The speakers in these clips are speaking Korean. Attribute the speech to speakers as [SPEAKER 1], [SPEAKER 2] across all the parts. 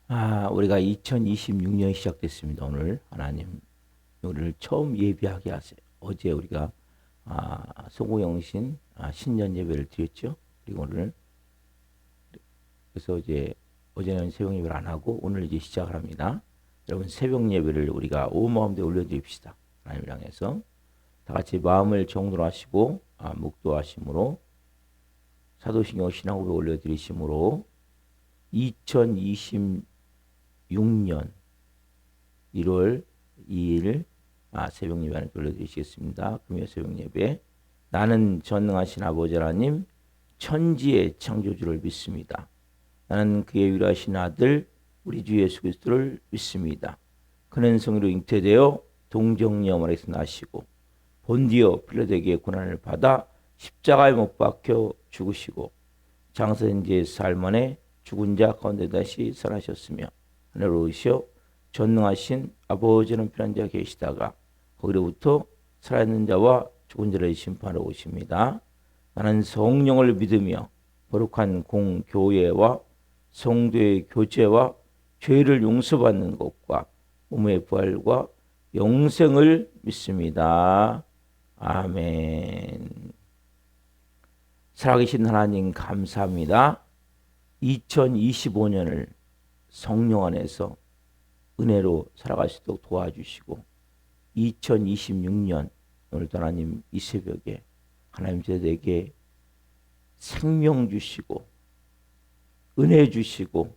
[SPEAKER 1] 우리가 2026년 시작됐습니다. 오늘 하나님 우리를 처음 예배하게 하세요. 어제 우리가 소고영신 신년 예배를 드렸죠. 그리고 오늘 그래서 이제 어제는 새벽 예배를 안 하고 오늘 이제 시작을 합니다. 여러분 새벽 예배를 우리가 온 마음대로 올려드립시다. 하나님을 향해서 다 같이 마음을 정도로 하시고 묵도하심으로 사도신경 신앙고백 올려드리심으로 2026년 1월 2일 새벽 예배를 올려드리시겠습니다. 금요 새벽 예배. 나는 전능하신 아버지 하나님 천지의 창조주를 믿습니다. 나는 그의 유일하신 아들 우리 주 예수 그리스도를 믿습니다. 그는 성으로 잉태되어 동정녀 마리아에서 나시고 본디오 필라도에게 고난을 받아 십자가에 못 박혀 죽으시고 장사된 지 사흘 만에 죽은 자 가운데 다시 살아나셨으며 하늘로 오시어 전능하신 아버지는 편한 자 계시다가 거기로부터 살아있는 자와 죽은 자를 심판하러 오십니다. 나는 성령을 믿으며 거룩한 공교회와 성도의 교제와 죄를 용서받는 것과 몸의 부활과 영생을 믿습니다. 아멘. 살아계신 하나님 감사합니다. 2025년을 성령 안에서 은혜로 살아갈 수 있도록 도와주시고 2026년 오늘도 하나님 이 새벽에 하나님 저에게 생명 주시고 은혜 주시고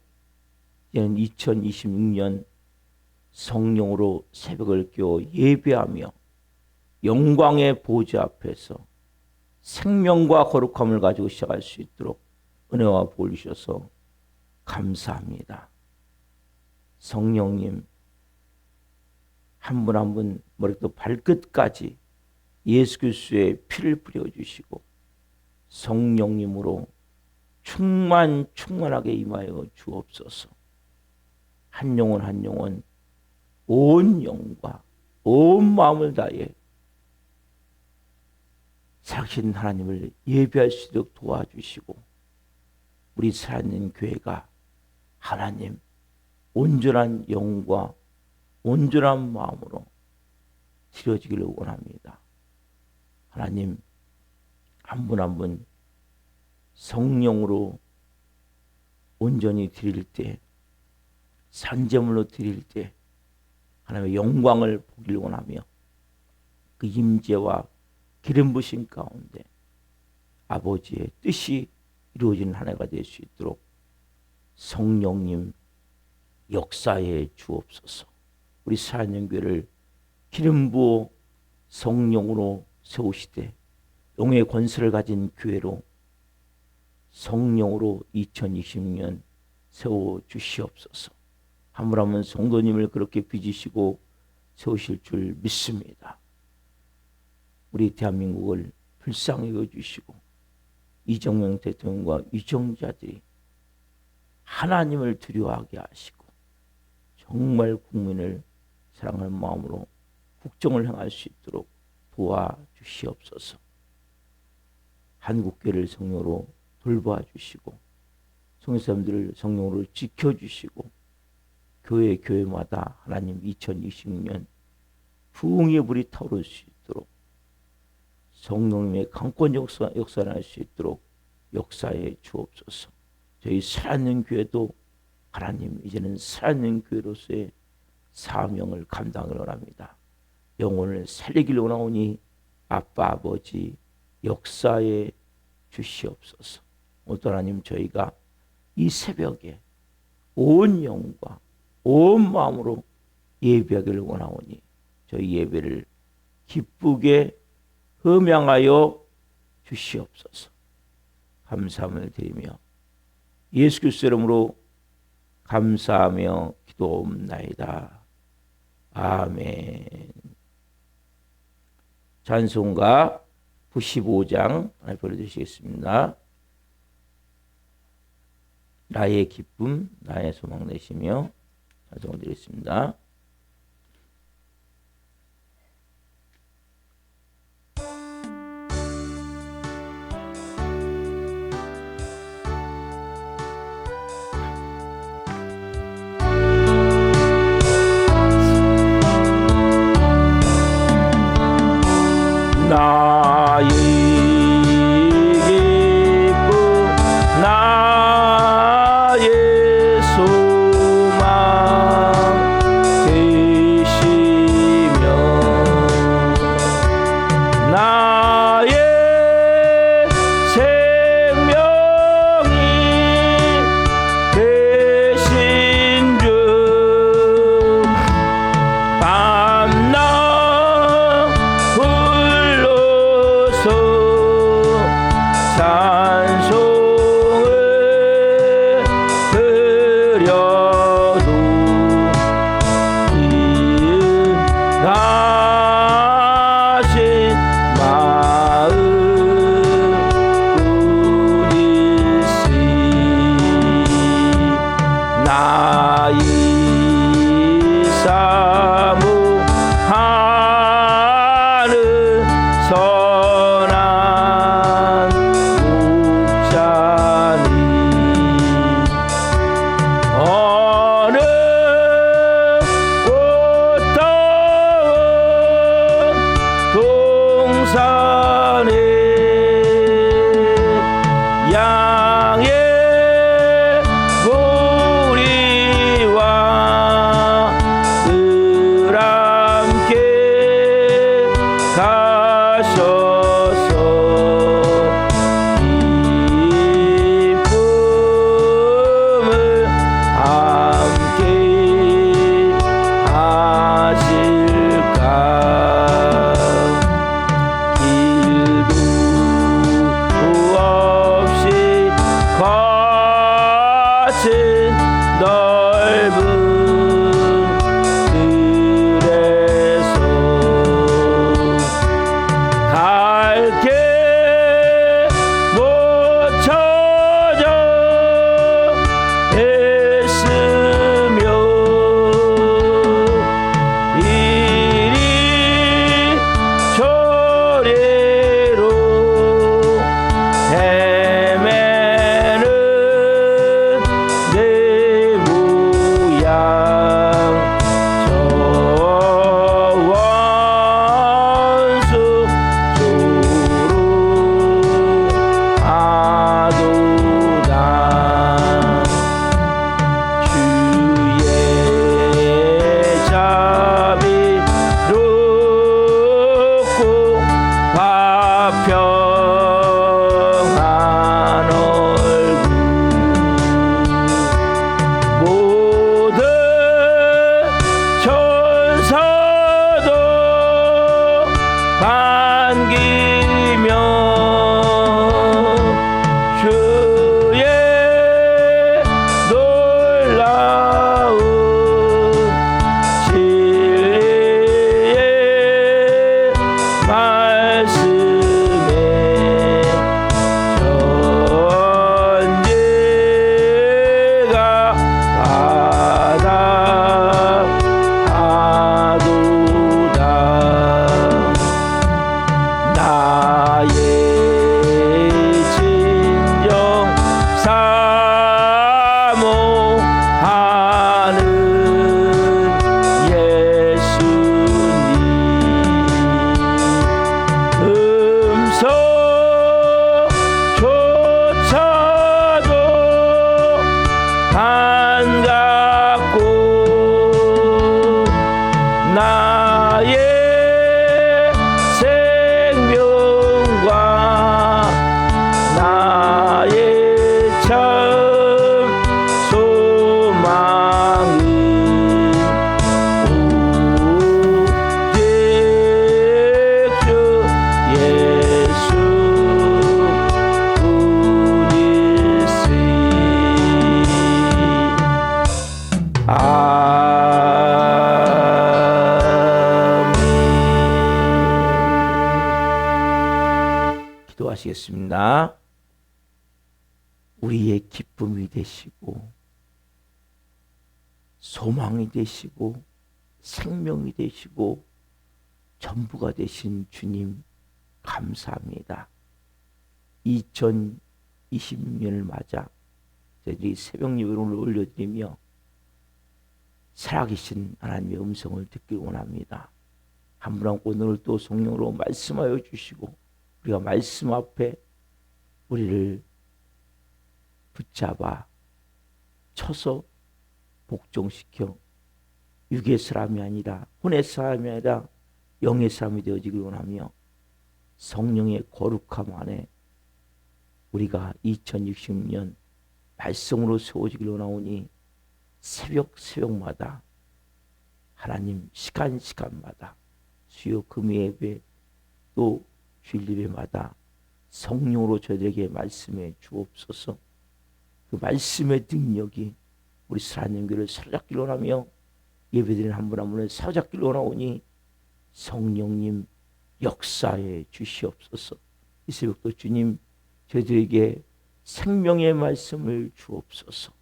[SPEAKER 1] 이제는 2026년 성령으로 새벽을 깨워 예배하며 영광의 보좌 앞에서 생명과 거룩함을 가지고 시작할 수 있도록 은혜와 복을 주셔서 감사합니다. 성령님 한 분 한 분 머리부터 발끝까지 예수 그리스도의 피를 뿌려주시고 성령님으로 충만하게 임하여 주옵소서. 한 영혼 한 영혼 온 영과 온 마음을 다해 살아계신 하나님을 예배할 수 있도록 도와주시고 우리 살아있는 교회가 하나님 온전한 영과 온전한 마음으로 드려지기를 원합니다. 하나님 한 분 한 분 성령으로 온전히 드릴 때 산제물로 드릴 때 하나님의 영광을 보기를 원하며 그 임재와 기름 부신 가운데 아버지의 뜻이 이루어지는 한 해가 될 수 있도록 성령님 역사에 주옵소서. 우리 살아있는 교회를 기름 부어 성령으로 세우시되 영의 권세를 가진 교회로 성령으로 2026년 세워주시옵소서. 한 분 한 분 성도님을 그렇게 빚으시고 세우실 줄 믿습니다. 우리 대한민국을 불쌍히 여겨주시고 이정명 대통령과 위정자들이 하나님을 두려워하게 하시고 정말 국민을 사랑하는 마음으로 국정을 행할 수 있도록 도와주시옵소서. 한국교회를 성령으로 돌봐주시고 성령 사람들을 성령으로 지켜주시고 교회마다 하나님 2026년 부흥의 불이 타오를 수 있도록 성령님의 강권 역사를 할 수 있도록 역사해 주옵소서. 저희 살아있는 교회도 하나님 이제는 살아있는 교회로서의 사명을 감당을 원합니다. 영혼을 살리기를 원하오니 아빠 아버지 역사해 주시옵소서. 오늘 하나님 저희가 이 새벽에 온 영과 온 마음으로 예배하기를 원하오니 저희 예배를 기쁘게 흠양하여 주시옵소서. 감사함을 드리며 예수 그리스도 이름으로 감사하며 기도옵나이다. 아멘. 찬송가 95장 보여주시겠습니다. 나의 기쁨 나의 소망 되시며 찬송을 드리겠습니다. 나의 사모하는 선한 목자니 어느 꽃다운 동산에 양의 무리와 늘 함께 가셔서 기쁨을 함께 하실까 길도 없이 거친 넓은 들에서 갈게 못 찾아 애쓰며 이리 저리로 헤매는 내 모양 저 원수 쪽으로 아도다 주의 자비롭고 화평한 얼굴 모든 천사도 반기며 주의 놀라운 진리의 말씀에 전제가 바다하도다 나의 진정 사모하는 예수님 음성조차도 반갑고 나의 생명과 나의 참 소망은 오직 주 예수 뿐일세. 아멘. 기도하시겠습니다. 우리의 기쁨이 되시고 소망이 되시고 생명이 되시고 전부가 되신 주님 감사합니다. 2026년을 맞아 저희들이 새벽 예배를 올려드리며 살아계신 하나님의 음성을 듣기 원합니다. 한 분 한 분 오늘 또 성령으로 말씀하여 주시고 우리가 말씀 앞에 우리를 붙잡아 쳐서 복종시켜 육의 사람이 아니라 혼의 사람이 아니라 영의 사람이 되어지길 원하며 성령의 거룩함 안에 우리가 2060년 발성으로 세워지길 원하오니 새벽마다 하나님 시간마다 수요 금요 예배 또 주일 예배마다 성령으로 저희들에게 말씀해 주옵소서. 그 말씀의 능력이 우리 사랑하는 교회를 사로잡기를 원하며 예배드리는 한 분 한 분을 사로잡기를 원하오니 성령님 역사해 주시옵소서. 이 새벽도 주님 저희들에게 생명의 말씀을 주옵소서.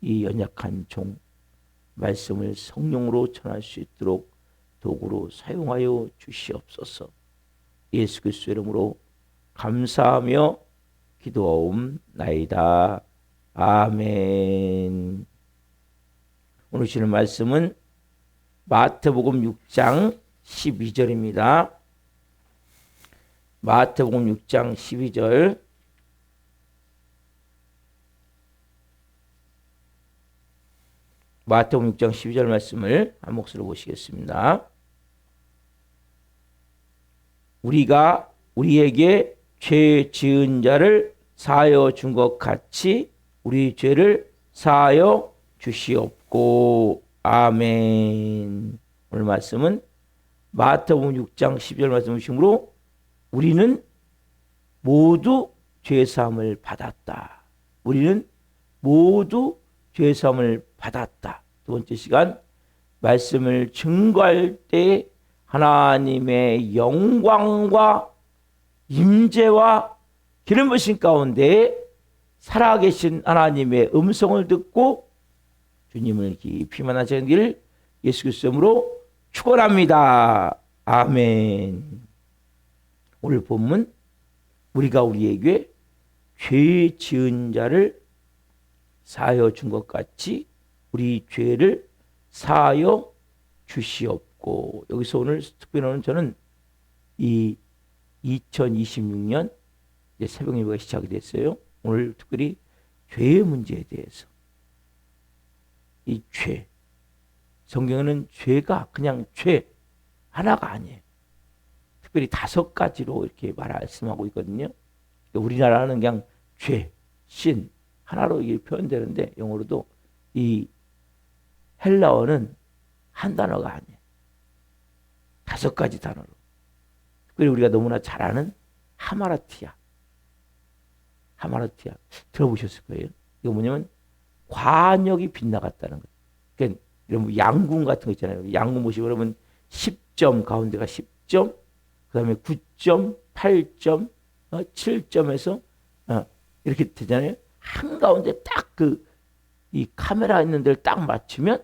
[SPEAKER 1] 이 연약한 종 말씀을 성령으로 전할 수 있도록 도구로 사용하여 주시옵소서. 예수 그리스도의 이름으로 감사하며 기도하옵나이다. 아멘. 오늘 주시는 말씀은 마태복음 6장 12절입니다. 마태복음 6장 12절. 마태복음 6장 12절 말씀을 한 목소리로 보시겠습니다. 우리가 우리에게 죄 지은 자를 사하여 준 것 같이 우리 죄를 사하여 주시옵고. 아멘. 오늘 말씀은 마태복음 6장 12절 말씀 중심으로 우리는 모두 죄사함을 받았다. 우리는 모두 죄사함을 받았다. 두 번째 시간 말씀을 증거할 때 하나님의 영광과 임재와 기름 부으심 가운데 살아계신 하나님의 음성을 듣고 주님을 깊이 만나시기를 예수 그리스도 이름으로 축원합니다. 아멘. 오늘 본문 우리가 우리에게 죄 지은 자를 사하여 준 것 같이 우리 죄를 사하여 주시옵고. 여기서 오늘 특별히 저는 이 2026년 이제 새벽 예배가 시작이 됐어요. 오늘 특별히 죄의 문제에 대해서, 이 죄, 성경에는 죄가 그냥 죄 하나가 아니에요. 특별히 5가지로 이렇게 말씀하고 있거든요. 우리나라는 그냥 죄, 신 하나로 이게 표현되는데 영어로도 이 헬라어는 한 단어가 아니에요. 5가지 단어로. 특별히 우리가 너무나 잘 아는 하마르티아. 하마르티아 들어보셨을 거예요. 이거 뭐냐면 관역이 빗나갔다는 거예요. 그러니까 이런 양궁 같은 거 있잖아요. 양궁 보시면 그러면 10점 가운데가 10점, 그 다음에 9점, 8점, 7점에서 이렇게 되잖아요. 한가운데 딱 이 카메라 있는 데를 딱 맞추면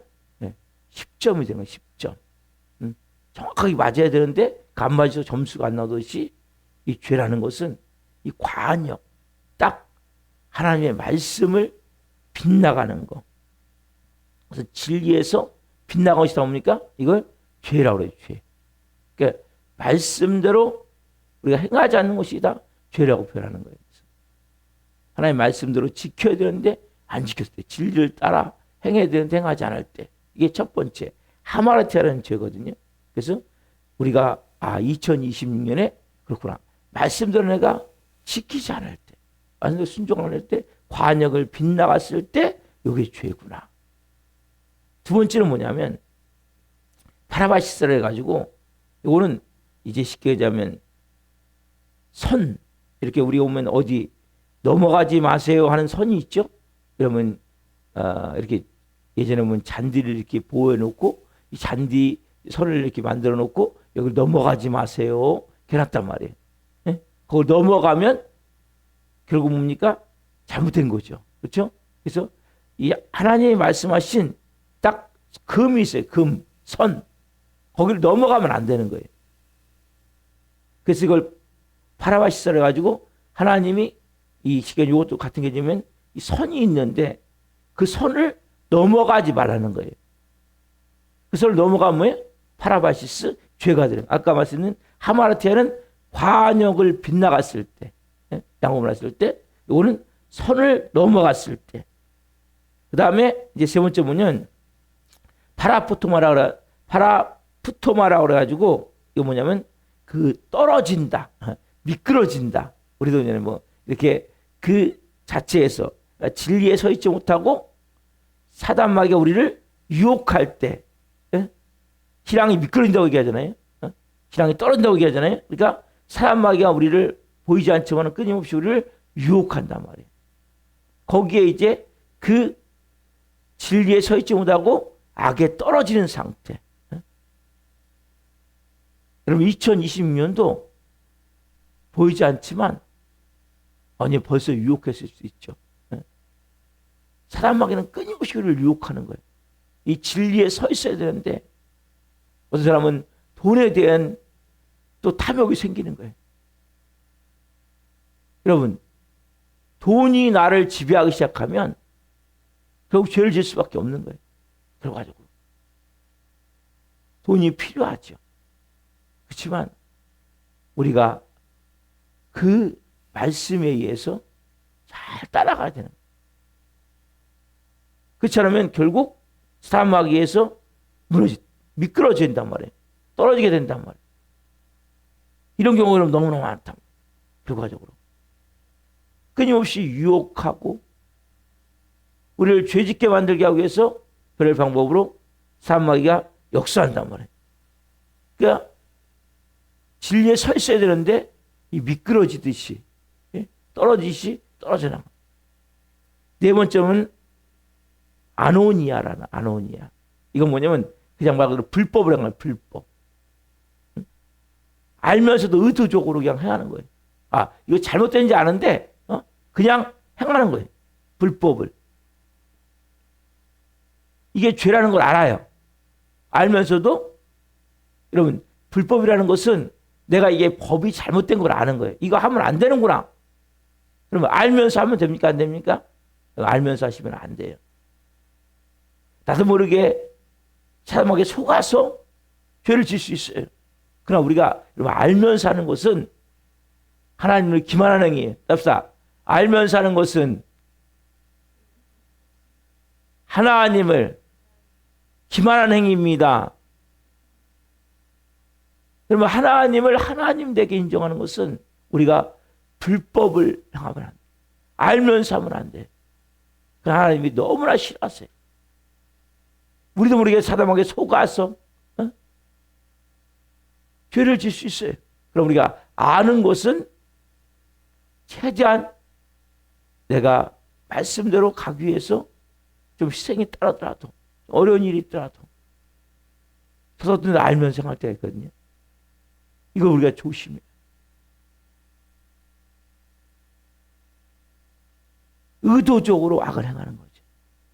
[SPEAKER 1] 10점이 되는 거예요. 10점. 정확하게 맞아야 되는데 안 맞아서 점수가 안 나오듯이 이 죄라는 것은 이 관역, 딱 하나님의 말씀을 빗나가는 거. 그래서 진리에서 빗나가는 것이다 보니까 이걸 죄라고 그래요. 죄. 그러니까 말씀대로 우리가 행하지 않는 것이다. 죄라고 표현하는 거예요. 하나님의 말씀대로 지켜야 되는데 안 지켰을 때, 진리를 따라 행해야 되는데 행하지 않을 때, 이게 첫 번째 하마르티아라는 죄거든요. 그래서 우리가 2026년에 그렇구나, 말씀대로 내가 지키지 않을 때, 말씀대로 순종을 안 할 때, 관역을 빗나갔을 때 이게 죄구나. 두 번째는 뭐냐면 파라바시스를 해가지고, 이거는 이제 쉽게 얘기하면 선, 이렇게 우리 오면 어디 넘어가지 마세요 하는 선이 있죠. 그러면 이렇게 예전에 보면 잔디를 이렇게 보호해 놓고 이 잔디 선을 이렇게 만들어 놓고 여기 넘어가지 마세요 해놨단 말이에요. 예? 그걸 넘어가면 결국 뭡니까? 잘못된 거죠. 그렇죠? 그래서 이 하나님이 말씀하신 딱 금이 있어요. 금, 선. 거기를 넘어가면 안 되는 거예요. 그래서 이걸 파라바시스를 해가지고 하나님이 이 시간 이것도 같은 게 되면 이 선이 있는데 그 선을 넘어가지 말라는 거예요. 그 선을 넘어가면 뭐예요? 파라바시스, 죄가 되는. 아까 말씀드린 하마르티아는 관역을 빗나갔을 때, 양음을 했을 때, 이거는 선을 넘어갔을 때. 그 다음에 이제 세 번째 뭐냐면 파라푸토마라 그래가지고 이거 뭐냐면 그 떨어진다, 미끄러진다. 우리도 이제 뭐 이렇게 그 자체에서 진리에 서 있지 못하고 사단마귀가 우리를 유혹할 때, 신앙이 미끄러진다고 얘기하잖아요. 신앙이 떨어진다고 얘기하잖아요. 그러니까 사단마귀가 우리를 보이지 않지만 끊임없이 우리를 유혹한단 말이에요. 거기에 이제 그 진리에 서 있지 못하고 악에 떨어지는 상태. 여러분 2026년도 보이지 않지만 아니 벌써 유혹했을 수 있죠. 사단마귀는 끊임없이 우리를 유혹하는 거예요. 이 진리에 서 있어야 되는데 어떤 사람은 돈에 대한 또 탐욕이 생기는 거예요. 여러분, 돈이 나를 지배하기 시작하면 결국 죄를 지을 수밖에 없는 거예요. 결과적으로. 돈이 필요하죠. 그렇지만 우리가 그 말씀에 의해서 잘 따라가야 되는 거예요. 그렇지 않으면 결국 사단마귀에서 미끄러져야 된단 말이에요. 떨어지게 된단 말이에요. 이런 경우가 너무나 많다. 결과적으로. 끊임없이 유혹하고 우리를 죄짓게 만들게 하기 위해서 그럴 방법으로 사단마귀가 역사한단 말이에요. 그러니까 진리에 서 있어야 되는데 이 미끄러지듯이 떨어지듯이 떨어져 나가. 네 번째는 아노니아라는 아노니아. 이건 뭐냐면 그냥 말 그대로 불법을 행하는 불법. 알면서도 의도적으로 그냥 행하는 거예요. 아, 이거 잘못된지 아는데 그냥 행하는 거예요. 불법을. 이게 죄라는 걸 알아요. 알면서도 여러분 불법이라는 것은 내가 이게 법이 잘못된 걸 아는 거예요. 이거 하면 안 되는구나. 그러면 알면서 하면 됩니까? 안 됩니까? 알면서 하시면 안 돼요. 나도 모르게 사람에게 속아서 죄를 질 수 있어요. 그러나 우리가 여러분 알면서 하는 것은 하나님을 기만하는 행위예요. 답사. 알면서 하는 것은 하나님을 기만하는 행위입니다. 그러면 하나님을 하나님 되게 인정하는 것은 우리가 불법을 행하면 안 돼. 알면서 하면 안 돼. 하나님이 너무나 싫어하세요. 우리도 모르게 사단에게 속아서 죄를 질 수 있어요. 그럼 우리가 아는 것은 최대한 내가 말씀대로 가기 위해서 좀 희생이 따르더라도 어려운 일이 있더라도 서서히 알면서 생각할 때가 있거든요. 이거 우리가 조심해요. 의도적으로 악을 행하는 거죠.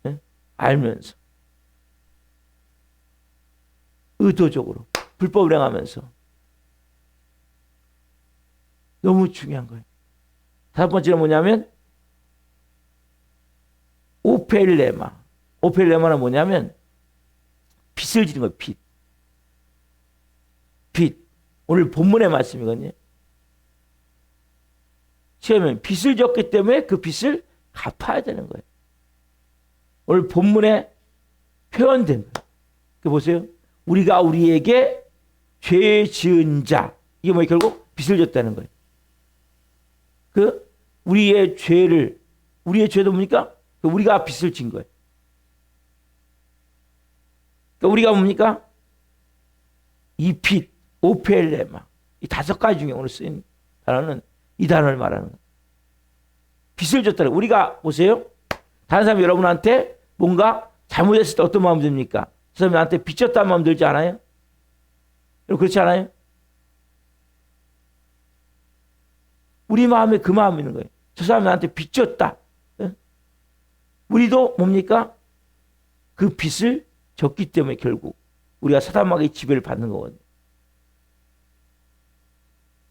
[SPEAKER 1] 네? 알면서. 의도적으로. 불법을 행하면서. 너무 중요한 거예요. 다섯 번째는 뭐냐면 오펠레마. 오펠레마는 뭐냐면 빚을 지는 거예요. 빚. 빚. 오늘 본문의 말씀이거든요. 처음에 빚을 졌기 때문에 그 빚을 갚아야 되는 거예요. 오늘 본문에 표현된 거예요. 그 보세요. 우리가 우리에게 죄 지은 자. 이게 뭐예요? 결국 빚을 졌다는 거예요. 그 우리의 죄도 뭡니까? 우리가 빚을 진 거예요. 그러니까 우리가 뭡니까? 이 빚, 오펠레마. 이 다섯 가지 중에 오늘 쓰인 단어는 이 단어를 말하는 거예요. 빚을 졌다는 거예요. 우리가 보세요. 다른 사람이 여러분한테 뭔가 잘못했을 때 어떤 마음 듭니까? 그 사람이 나한테 빚졌다는 마음 들지 않아요? 그렇지 않아요? 우리 마음에 그 마음이 있는 거예요. 저 사람이 나한테 빚졌다. 우리도 뭡니까? 그 빚을 졌기 때문에 결국 우리가 사단마귀의 지배를 받는 거거든요.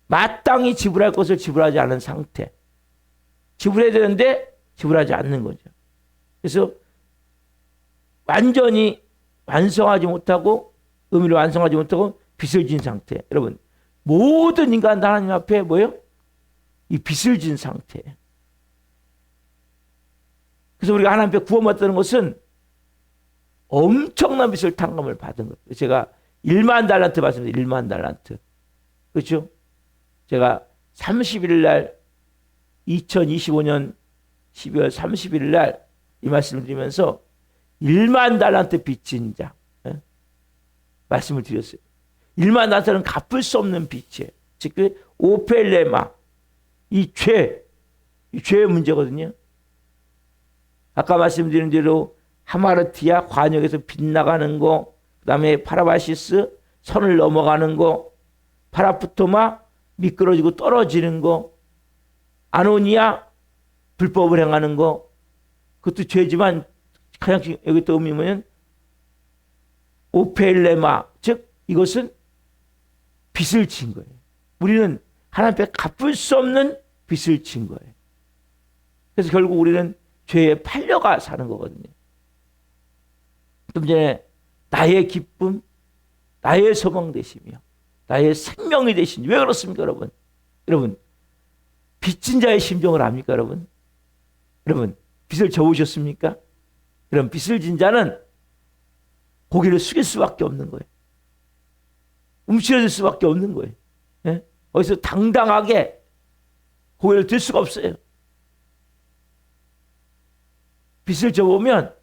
[SPEAKER 1] 마땅히 지불할 것을 지불하지 않은 상태. 지불해야 되는데 지불하지 않는 거죠. 그래서 완전히 완성하지 못하고 의미를 완성하지 못하고 빚을 진 상태. 여러분 모든 인간 하나님 앞에 뭐예요? 이 빚을 진 상태예요. 그래서 우리가 하나님 앞에 구원받다는 것은 엄청난 빚을 탕감을 받은 거예요. 제가 1만 달란트 말씀드렸어요. 1만 달란트. 그렇죠? 제가 30일 날 2025년 12월 31일 날 이 말씀을 드리면서 1만 달란트 빚진 자 말씀을 드렸어요. 1만 달란트는 갚을 수 없는 빚이에요. 즉 오펠레마 이 죄의 문제거든요. 아까 말씀드린 대로 하마르티아 관역에서 빗나가는 거, 그 다음에 파라바시스 선을 넘어가는 거, 파라푸토마 미끄러지고 떨어지는 거, 아노니아 불법을 행하는 거, 그것도 죄지만 가장 여기 또 의미 뭐냐면 오펠레마, 즉 이것은 빚을 진 거예요. 우리는 하나님 앞에 갚을 수 없는 빚을 진 거예요. 그래서 결국 우리는 죄에 팔려가 사는 거거든요. 좀 전에 나의 기쁨, 나의 소망 되시며 나의 생명이 되시니 왜 그렇습니까, 여러분? 여러분, 빚진 자의 심정을 압니까, 여러분? 여러분, 빚을 져오셨습니까? 그럼 빚을 진 자는 고개를 숙일 수밖에 없는 거예요. 움츠러들 수밖에 없는 거예요. 예? 거기서 당당하게 고개를 들 수가 없어요. 빚을 져보면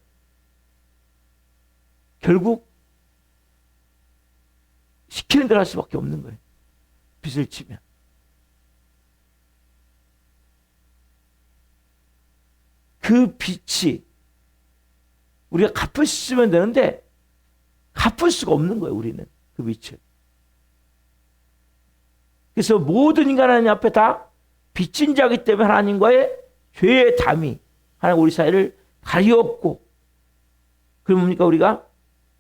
[SPEAKER 1] 결국 시키는 대로 할 수밖에 없는 거예요. 빚을 지면. 그 빚이 우리가 갚을 수 있으면 되는데 갚을 수가 없는 거예요. 우리는 그 빚을. 그래서 모든 인간 하나님 앞에 다 빚진 자이기 때문에 하나님과의 죄의 담이 하나님 우리 사이를 가리웠고, 그러면 뭡니까? 우리가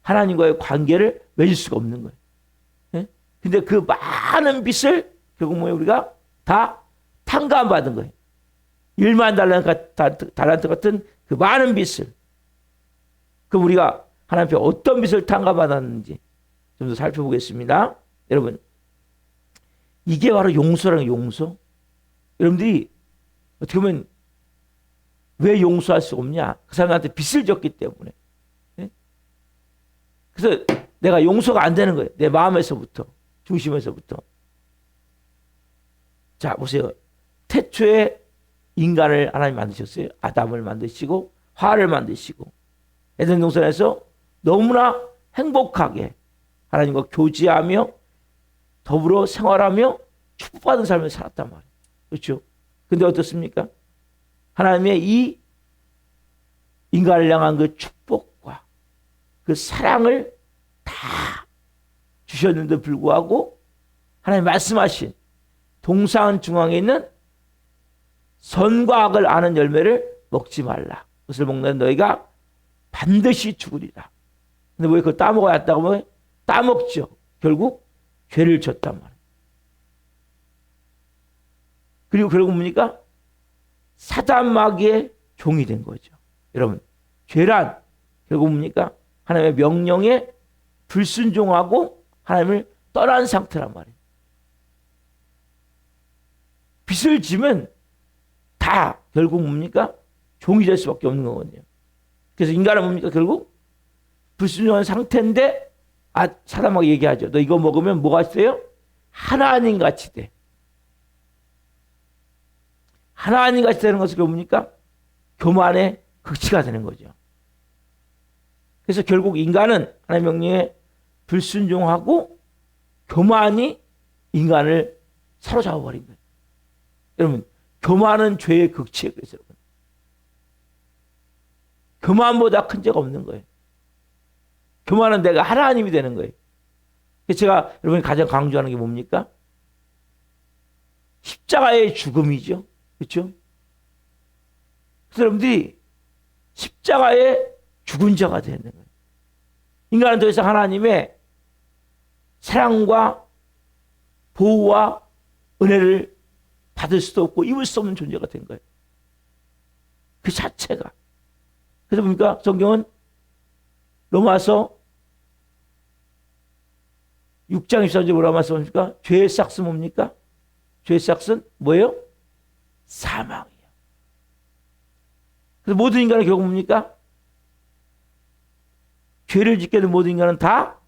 [SPEAKER 1] 하나님과의 관계를 맺을 수가 없는 거예요. 예? 근데 그 많은 빚을 결국 뭐예요? 우리가 다 탕감받은 거예요. 1만 달란트 같은 그 많은 빚을. 그럼 우리가 하나님 앞에 어떤 빚을 탕감받았는지 좀 더 살펴보겠습니다. 여러분, 이게 바로 용서라는 용서. 여러분들이 어떻게 보면 왜 용서할 수 없냐? 그 사람한테 빚을 졌기 때문에. 네? 그래서 내가 용서가 안 되는 거예요. 내 마음에서부터, 중심에서부터. 자, 보세요. 태초에 인간을 하나님 만드셨어요. 아담을 만드시고 화를 만드시고 에덴 동산에서 너무나 행복하게 하나님과 교제하며 더불어 생활하며 축복받은 삶을 살았단 말이에요. 그렇죠? 근데 어떻습니까? 하나님의 이 인간을 향한 그 축복과 그 사랑을 다 주셨는데 불구하고 하나님 말씀하신 동산 중앙에 있는 선과 악을 아는 열매를 먹지 말라. 그것을 먹는 너희가 반드시 죽으리라. 근데 왜 그걸 따먹어야 했다고 하면 따먹죠. 결국 죄를 졌단 말이에요. 그리고 결국 뭡니까? 사단 마귀의 종이 된 거죠. 여러분, 죄란 결국 뭡니까? 하나님의 명령에 불순종하고 하나님을 떠난 상태란 말이에요. 빚을 지면 다 결국 뭡니까? 종이 될 수밖에 없는 거거든요. 그래서 인간은 뭡니까? 결국 불순종한 상태인데, 사람하고 얘기하죠. 너 이거 먹으면 뭐가 있어요? 하나님 같이 돼. 하나님 같이 되는 것은 뭡니까? 교만의 극치가 되는 거죠. 그래서 결국 인간은 하나님의 명령에 불순종하고 교만이 인간을 사로잡아버린 거예요. 여러분, 교만은 죄의 극치예요. 그래서 여러분, 교만보다 큰 죄가 없는 거예요. 교만은 내가 하나님이 되는 거예요. 그래서 제가 여러분이 가장 강조하는 게 뭡니까? 십자가의 죽음이죠. 그렇죠? 그래서 여러분들이 십자가의 죽은 자가 되는 거예요. 인간은 더 이상 하나님의 사랑과 보호와 은혜를 받을 수도 없고 입을 수 없는 존재가 된 거예요. 그 자체가. 그래서 뭡니까? 성경은 로마서 6장 23절에 뭐라고 말씀합니까? 죄의 싹스 뭡니까? 죄의 싹스는 뭐예요? 사망이에요. 그래서 모든 인간은 결국 뭡니까? 죄를 짓게 된 모든 인간은 다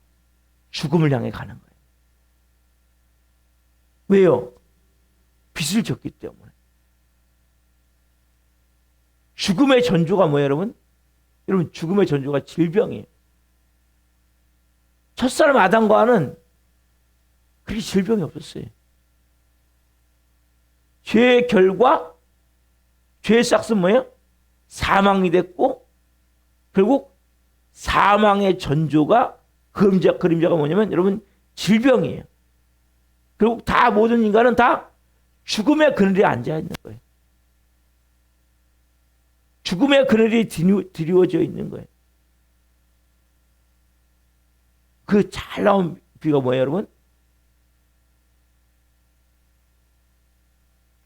[SPEAKER 1] 죽음을 향해 가는 거예요. 왜요? 빚을 졌기 때문에. 죽음의 전조가 뭐예요, 여러분? 여러분, 죽음의 전조가 질병이에요. 첫사람 아담과는 그렇게 질병이 없었어요. 죄의 결과, 죄의 싹스는 뭐예요? 사망이 됐고, 결국 사망의 전조가 그림자가 뭐냐면 여러분 질병이에요. 결국 다 모든 인간은 다 죽음의 그늘에 앉아 있는 거예요. 죽음의 그늘이 드리워져 있는 거예요. 그 잘 나온 비가 뭐예요, 여러분?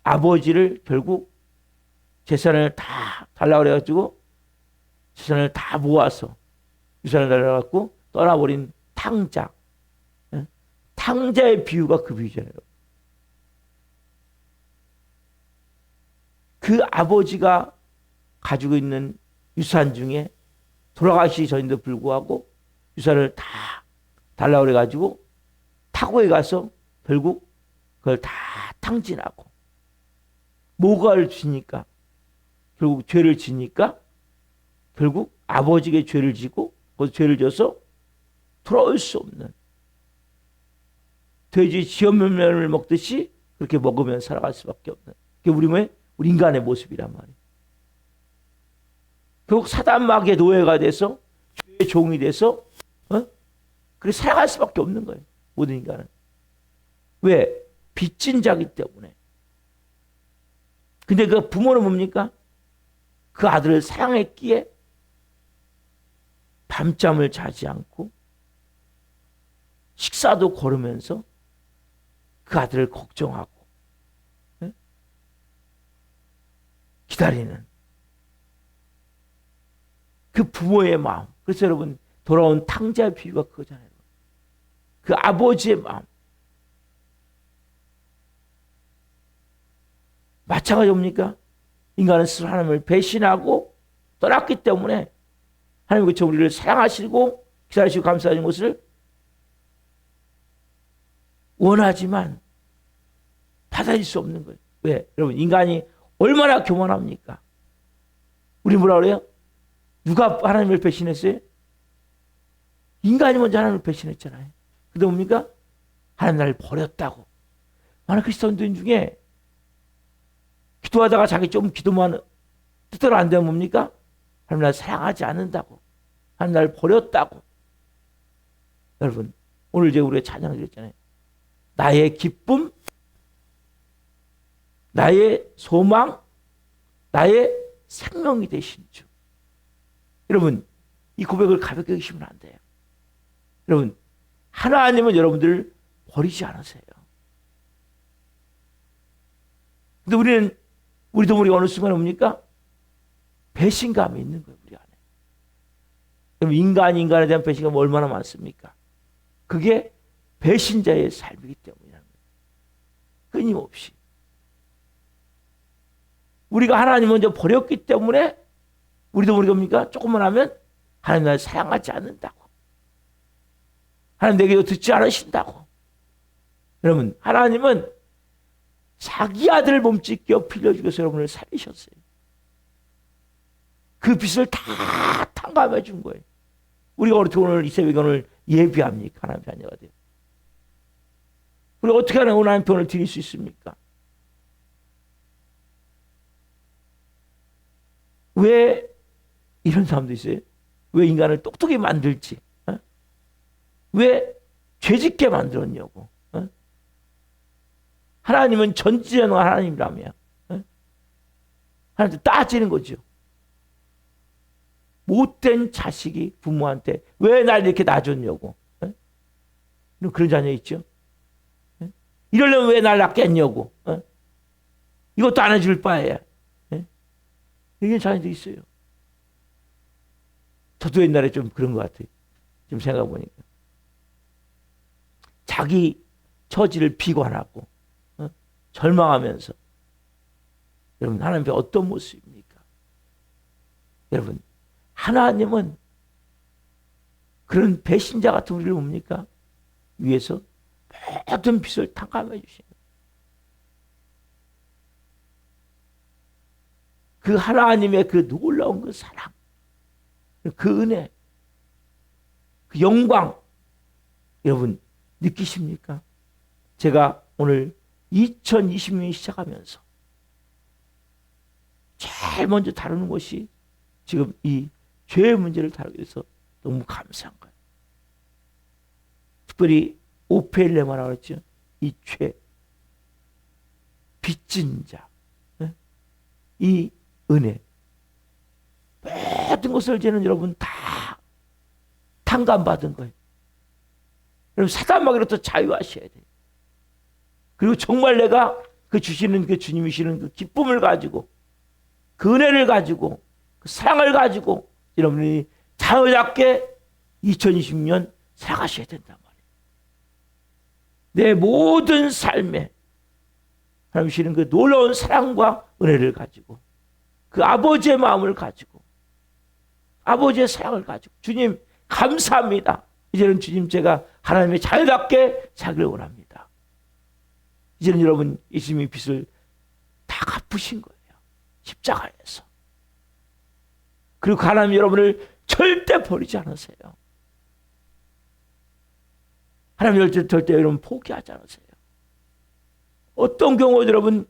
[SPEAKER 1] 아버지를 결국 재산을 다 달라고 그래가지고 재산을 다 모아서 유산을 달라갖고 떠나버린 탕자. 탕자의 비유가 그 비유잖아요. 그 아버지가 가지고 있는 유산 중에 돌아가시기 전인데도 불구하고 유산을 다 달라고 그래가지고 타고에 가서 결국 그걸 다 탕진하고 뭐가를 지니까 결국 죄를 지니까 결국 아버지에게 죄를 지고 그 죄를 져서 돌아올 수 없는 돼지 지엄면을 먹듯이 그렇게 먹으면 살아갈 수밖에 없는 그게 우리 인간의 모습이란 말이에요. 결국 사단마귀의 노예가 돼서 죄의 종이 돼서 그렇게 살아갈 수밖에 없는 거예요. 모든 인간은. 왜? 빚진 자기 때문에. 근데 그 부모는 뭡니까? 그 아들을 사랑했기에 밤잠을 자지 않고 식사도 거르면서 그 아들을 걱정하고 기다리는 그 부모의 마음. 그래서 여러분 돌아온 탕자의 비유가 그거잖아요. 그 아버지의 마음. 마찬가지입니까? 인간은 스스로 하나님을 배신하고 떠났기 때문에 하나님 그저 우리를 사랑하시고 기다리시고 감사하신 것을 원하지만 받아들일 수 없는 거예요. 왜? 여러분 인간이 얼마나 교만합니까? 우리 뭐라 그래요? 누가 하나님을 배신했어요? 인간이 먼저 하나님을 배신했잖아요. 그게 뭡니까? 하나님 나를 버렸다고. 많은 크리스천들 중에 기도하다가 자기 좀 기도만 뜻대로 안 되면 뭡니까? 하나님 나를 사랑하지 않는다고. 하나님 나를 버렸다고. 여러분 오늘 이제 우리가 찬양을 드렸잖아요. 나의 기쁨, 나의 소망, 나의 생명이 되신 주. 여러분 이 고백을 가볍게 여기시면 안 돼요. 여러분 하나님은 여러분들을 버리지 않으세요. 근데 우리도 어느 순간에 뭡니까? 배신감이 있는 거예요. 우리 안에. 그럼 인간에 대한 배신감이 얼마나 많습니까? 그게 배신자의 삶이기 때문이라는 거예요. 끊임없이. 우리가 하나님 먼저 버렸기 때문에 우리도 뭡니까? 조금만 하면 하나님 나를 사랑하지 않는다고. 하나님 내게도 듣지 않으신다고. 여러분 하나님은 자기 아들 몸짓 껴 빌려 죽여서 여러분을 살리셨어요. 그 빚을 다 탕감해 준 거예요. 우리가 어떻게 오늘 이 새벽에 오늘 예비합니까? 하나님 자녀가 돼요. 우리가 어떻게 하면 하나님 편을 드릴 수 있습니까? 왜 이런 사람도 있어요? 왜 인간을 똑똑히 만들지? 왜 죄짓게 만들었냐고. 하나님은 전지전능한 하나님이라며. 하나님한테 따지는 거죠. 못된 자식이 부모한테 왜 날 이렇게 낳아줬냐고. 그런 자녀 있죠. 이러려면 왜 날 낳겠냐고. 이것도 안 해줄 바에야. 이런 자녀도 있어요. 저도 옛날에 좀 그런 것 같아요. 좀 생각해보니까. 자기 처지를 비관하고 절망하면서 여러분 하나님 앞에 어떤 모습입니까? 여러분 하나님은 그런 배신자 같은 우리를 뭡니까? 위해서 모든 빚을 탕감해 주시는 그 하나님의 그 놀라운 그 사랑, 그 은혜, 그 영광 여러분 느끼십니까? 제가 오늘 2020년이 시작하면서 제일 먼저 다루는 것이 지금 이 죄의 문제를 다루기 위해서 너무 감사한 거예요. 특별히 오펠레마라고 했죠. 이 죄, 빚진 자, 이 은혜. 모든 것을 이제는 여러분 다 탕감받은 거예요. 여러분 사단마귀로부터 자유하셔야 돼요. 그리고 정말 내가 그 주시는 그 주님이 주시는 그 기쁨을 가지고 그 은혜를 가지고 그 사랑을 가지고 여러분이 자유답게 2020년 살아가셔야 된단 말이에요. 내 모든 삶에 하나님 주시는 그 놀라운 사랑과 은혜를 가지고 그 아버지의 마음을 가지고 아버지의 사랑을 가지고 주님 감사합니다. 이제는 주님 제가 하나님의 자유답게 살기를 원합니다. 이제는 여러분 예수님의 빚을 다 갚으신 거예요. 십자가에서. 그리고 하나님 여러분을 절대 버리지 않으세요. 하나님 절대 여러분 포기하지 않으세요. 어떤 경우에도 여러분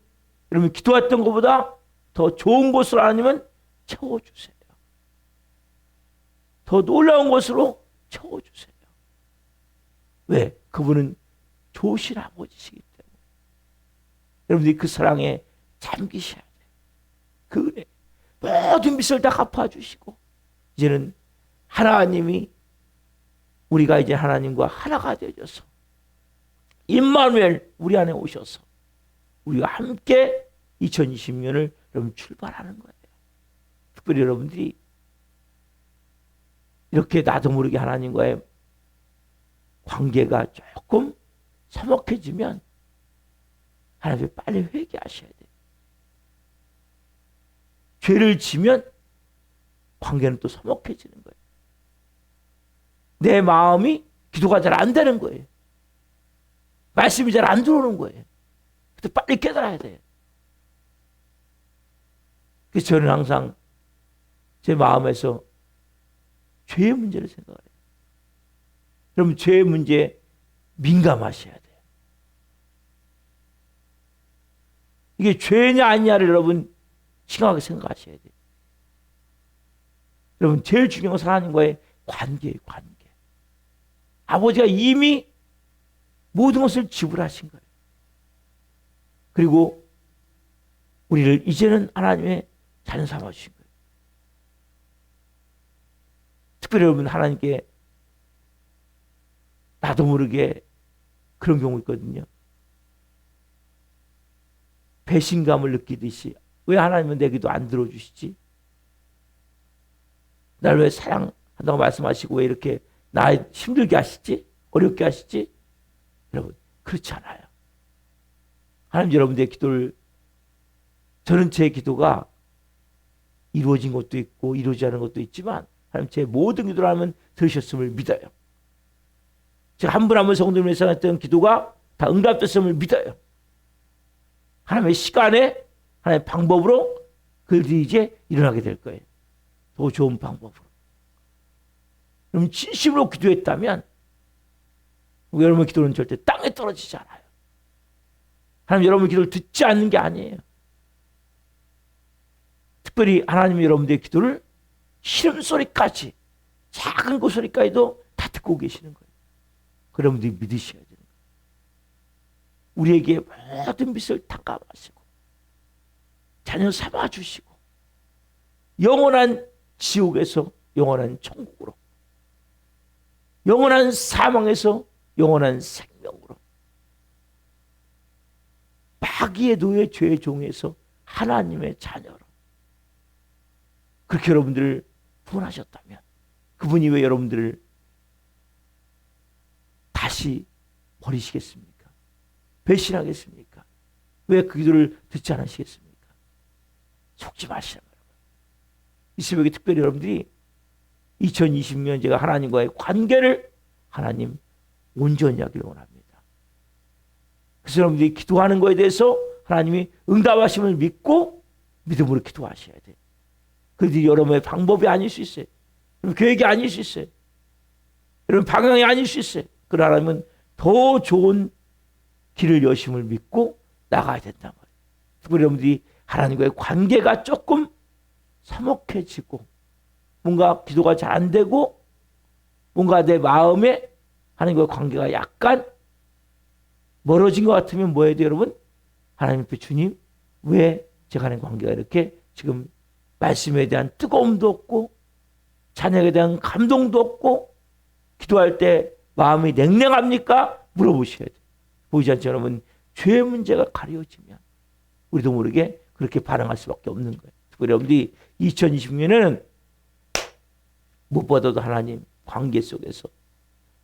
[SPEAKER 1] 기도했던 것보다 더 좋은 곳으로 하나님은 채워주세요. 더 놀라운 것으로 채워주세요. 왜? 그분은 좋으신 아버지시기 때문에. 여러분들이 그 사랑에 잠기셔야 돼요. 그 은혜. 모든 빚을 다 갚아주시고 이제는 하나님이 우리가 이제 하나님과 하나가 되어져서 임마누엘 우리 안에 오셔서 우리가 함께 2020년을 여러분 출발하는 거예요. 특별히 여러분들이 이렇게 나도 모르게 하나님과의 관계가 조금 서먹해지면 하나님 빨리 회개하셔야 돼요. 죄를 지면 관계는 또 서먹해지는 거예요. 내 마음이 기도가 잘 안 되는 거예요. 말씀이 잘 안 들어오는 거예요. 그때 빨리 깨달아야 돼요. 그래서 저는 항상 제 마음에서 죄의 문제를 생각해요. 여러분 죄의 문제에 민감하셔야 돼요. 이게 죄냐 아니냐를 여러분 심각하게 생각하셔야 돼요. 여러분 제일 중요한 것은 하나님과의 관계예요. 관계. 아버지가 이미 모든 것을 지불하신 거예요. 그리고 우리를 이제는 하나님의 자녀 삼아 주신 거예요. 특별히 여러분 하나님께 나도 모르게 그런 경우 있거든요. 배신감을 느끼듯이 왜 하나님은 내 기도 안 들어주시지? 날 왜 사랑한다고 말씀하시고 왜 이렇게 나 힘들게 하시지? 어렵게 하시지? 여러분 그렇지 않아요. 하나님 여러분들의 기도를 저는 제 기도가 이루어진 것도 있고 이루어지지 않은 것도 있지만 하나님 제 모든 기도를 하면 들으셨음을 믿어요. 제가 한 분 한 분 성도님을 위해서 했던 기도가 다 응답됐음을 믿어요. 하나님의 시간에 하나님의 방법으로 그들이 이제 일어나게 될 거예요. 더 좋은 방법으로. 그럼 진심으로 기도했다면 여러분의 기도는 절대 땅에 떨어지지 않아요. 하나님 여러분의 기도를 듣지 않는 게 아니에요. 특별히 하나님이 여러분들의 기도를 시름소리까지 작은 그 소리까지도 다 듣고 계시는 거예요. 여러분들이 믿으셔야 되는 거예요. 우리에게 모든 빚을 탕감하시고 자녀 삼아주시고 영원한 지옥에서 영원한 천국으로 영원한 사망에서 영원한 생명으로 마귀의 노예 죄의 종에서 하나님의 자녀로 그렇게 여러분들을 구원하셨다면 그분이 왜 여러분들을 다시 버리시겠습니까? 배신하겠습니까? 왜 그 기도를 듣지 않으시겠습니까? 속지 마시라고요. 이 새벽에 특별히 여러분들이 2020년 제가 하나님과의 관계를 하나님 온전히 하기를 원합니다. 그래서 여러분들이 기도하는 것에 대해서 하나님이 응답하심을 믿고 믿음으로 기도하셔야 돼요. 그들이 여러분의 방법이 아닐 수 있어요. 계획이 아닐 수 있어요. 여러분 방향이 아닐 수 있어요. 그러나 하나님은 더 좋은 길을 여심을 믿고 나가야 된단 말이에요. 특별히 여러분들이 하나님과의 관계가 조금 서먹해지고 뭔가 기도가 잘 안 되고 뭔가 내 마음에 하나님과의 관계가 약간 멀어진 것 같으면 뭐 해야 돼요 여러분? 하나님 앞에 주님 왜 제가 하는 관계가 이렇게 지금 말씀에 대한 뜨거움도 없고 찬양에 대한 감동도 없고 기도할 때 마음이 냉랭합니까? 물어보셔야 돼요. 보이지 않죠, 여러분? 죄의 문제가 가려지면 우리도 모르게 그렇게 반응할 수밖에 없는 거예요. 특별히 여러분들이 2020년에는 무엇보다도 하나님 관계 속에서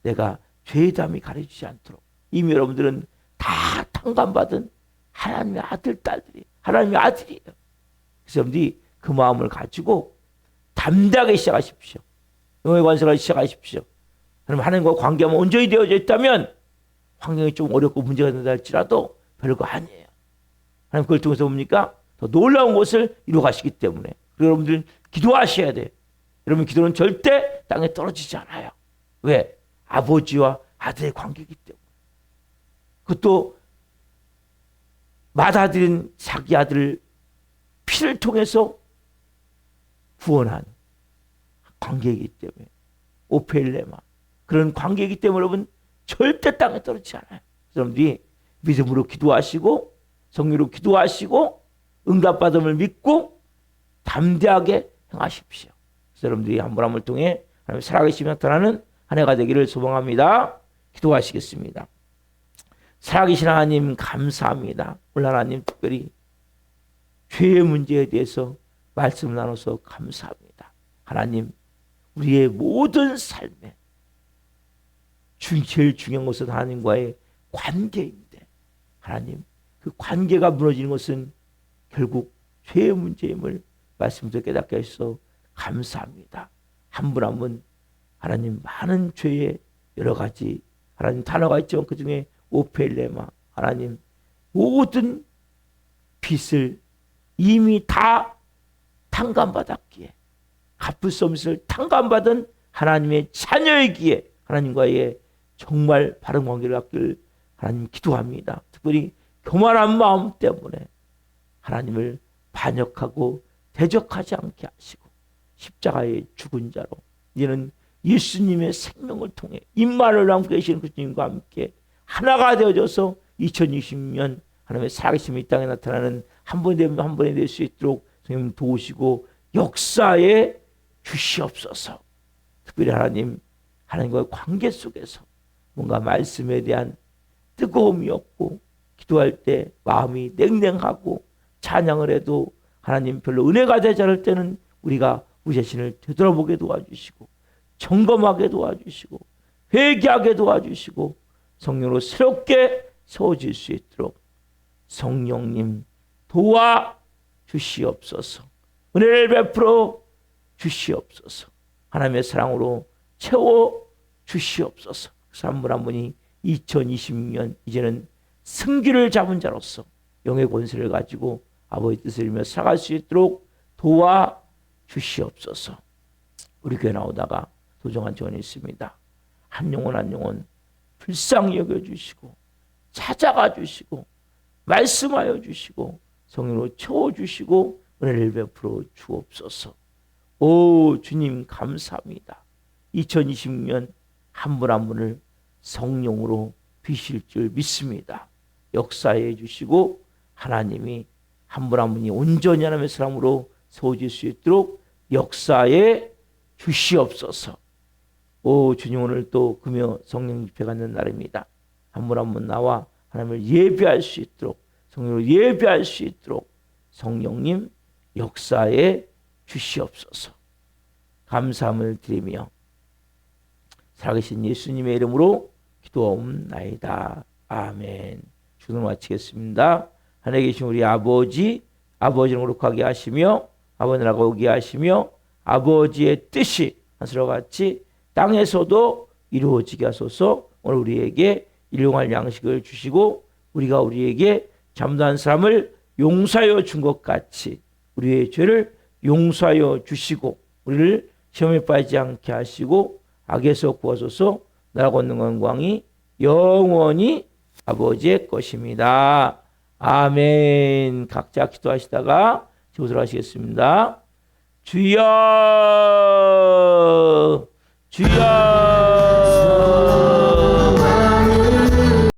[SPEAKER 1] 내가 죄의 담이 가려지지 않도록, 이미 여러분들은 다 탕감받은 하나님의 아들, 딸들이 하나님의 아들이에요. 그래서 여러분들이 그 마음을 가지고 담대하게 시작하십시오. 영의 관세를 시작하십시오. 하나님과 관계가 온전히 되어져 있다면 환경이 좀 어렵고 문제가 된다 할지라도 별거 아니에요. 하나님 그걸 통해서 뭡니까? 더 놀라운 것을 이루어가시기 때문에. 그리고 여러분들 기도하셔야 돼요. 여러분 기도는 절대 땅에 떨어지지 않아요. 왜? 아버지와 아들의 관계이기 때문에. 그것도 맏아들인 자기 아들을 피를 통해서 구원한 관계이기 때문에. 오펠레마. 그런 관계이기 때문에 여러분 절대 땅에 떨어지지 않아요. 여러분들이 믿음으로 기도하시고 성령으로 기도하시고 응답받음을 믿고 담대하게 행하십시오. 그래서 여러분들이 한 분 한 분을 통해 하나님 살아계시며 나타나는 한 해가 되기를 소망합니다. 기도하시겠습니다. 살아계신 하나님 감사합니다. 오늘 하나님 특별히 죄의 문제에 대해서 말씀을 나눠서 감사합니다. 하나님 우리의 모든 삶에 제일 중요한 것은 하나님과의 관계인데 하나님 그 관계가 무너지는 것은 결국 죄의 문제임을 말씀으로 깨닫게 하셔서 감사합니다. 한 분 한 분 하나님 많은 죄의 여러 가지 하나님 단어가 있지만 그 중에 오펠레마 하나님 모든 빚을 이미 다 탕감받았기에 갚을 수 없는 것을 탕감받은 하나님의 자녀이기에 하나님과의 정말 바른 관계를 갖기를 하나님 기도합니다. 특별히 교만한 마음 때문에 하나님을 반역하고 대적하지 않게 하시고 십자가의 죽은 자로 이제는 예수님의 생명을 통해 임마누엘 함께 계시는 그 주님과 함께 하나가 되어져서 2020년 하나님의 살아계심이 이 땅에 나타나는 한 번에 되면 한 번에 될 수 있도록 성령 도우시고 역사에 주시옵소서. 특별히 하나님 하나님과의 관계 속에서 뭔가 말씀에 대한 뜨거움이 없고 기도할 때 마음이 냉랭하고 찬양을 해도 하나님 별로 은혜가 되지 않을 때는 우리가 우리 자신을 되돌아보게 도와주시고 점검하게 도와주시고 회개하게 도와주시고 성령으로 새롭게 세워질 수 있도록 성령님 도와주시옵소서. 은혜를 베풀어 주시옵소서. 하나님의 사랑으로 채워주시옵소서. 그래서 한 분 한 분이 2020년 이제는 승기를 잡은 자로서 영의 권세를 가지고 아버지 뜻을 이루며 살아갈 수 있도록 도와주시옵소서. 우리 교회 나오다가 도정한 전이 있습니다. 한 영혼 한 영혼 불쌍히 여겨주시고 찾아가 주시고 말씀하여 주시고 성령으로 채워주시고 은혜를 베풀어 주옵소서. 오 주님 감사합니다. 2020년 한 분 한 분을 성령으로 비실 줄 믿습니다. 역사해 주시고 하나님이 한 분 한 분이 온전히 하나님의 사람으로 세워질 수 있도록 역사해 주시옵소서. 오 주님 오늘 또 금요 성령 집회 갖는 날입니다. 한 분 한 분 나와 하나님을 예배할 수 있도록 성령으로 예배할 수 있도록 성령님 역사해 주시옵소서. 감사함을 드리며 살아계신 예수님의 이름으로 기도하옵나이다. 아멘. 주는 마치겠습니다. 하늘에 계신 우리 아버지, 아버지를 거룩하게 하시며 아버지를 오게 하시며 아버지의 뜻이 하늘과 같이 땅에서도 이루어지게 하소서. 오늘 우리에게 일용할 양식을 주시고 우리가 우리에게 잘못한 사람을 용서하여 준 것 같이 우리의 죄를 용서하여 주시고 우리를 시험에 빠지지 않게 하시고 악에서 구하소서. 나라가 얻는 영광이 영원히 아버지의 것입니다. 아멘. 각자 기도하시다가 기도를 하시겠습니다. 주여 주여